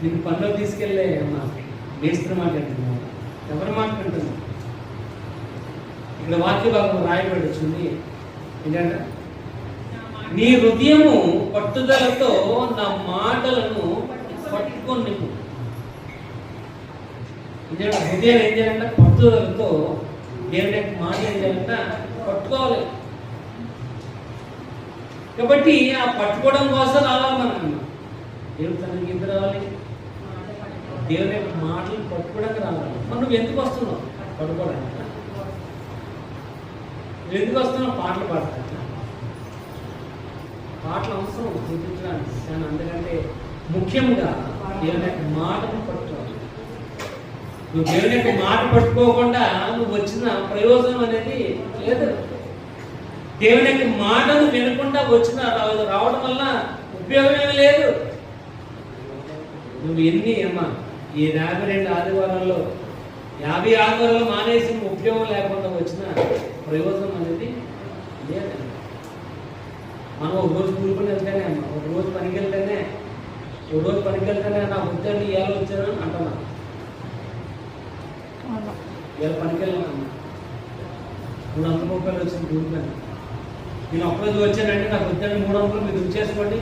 నేను పనిలో తీసుకెళ్ళే అమ్మా మేస్త్రి మాట్లాడుతున్నాను, ఎవరి మాట్లాడుతున్నాను? ఇక్కడ వాక్య భాగం రాయబడి వచ్చింది ఏంటంటే, నీ హృదయము పట్టుదలతో నా మాటలను పట్టుకొని నింపు. హృదయం ఏం చేయాలంటే పట్టుదలతో దేవుని యొక్క మాట ఏం చేయాలంటే పట్టుకోవాలి. కాబట్టి ఆ పట్టుకోవడం కోసం రావాలి మనం. దేవుడు తనకి ఎందుకు రావాలి? దేవుని యొక్క మాటలు పట్టుకోవడానికి రావాలి. మనం ఎందుకు వస్తున్నావు? పట్టుకోవడానికి. ఎందుకు వస్తున్నావు? పాటలు పాడతాను. పాటలు అవసరం చూపించడానికి, కానీ అందుకంటే ముఖ్యంగా దేవుని యొక్క మాటను పట్టుకోవాలి. నువ్వు దేవుని యొక్క మాట పట్టుకోకుండా నువ్వు వచ్చిన ప్రయోజనం అనేది లేదు. దేవుని యొక్క మాటను వినకుండా వచ్చిన రావడం వల్ల ఉపయోగం ఏమీ లేదు. నువ్వు ఎన్ని అమ్మా ఈ 52 ఆదివారాల్లో 50 ఆదివారాలు మానేసి ఉపయోగం లేకుండా వచ్చిన ప్రయోజనం అనేది లేదండి. మనం ఒక రోజు కూడుకుని వెళ్తేనే అమ్మా, ఒక రోజు పనికి వెళ్తేనే నాకు వచ్చాను ఇవాళ వచ్చాను అంటున్నా. ఇవాళ పనికి వెళ్ళానమ్మా, 330 వచ్చింది కూడుకుని. నేను ఒక్కరోజు వచ్చానంటే నాకు వచ్చాను 300 మీరు చేసుకోండి.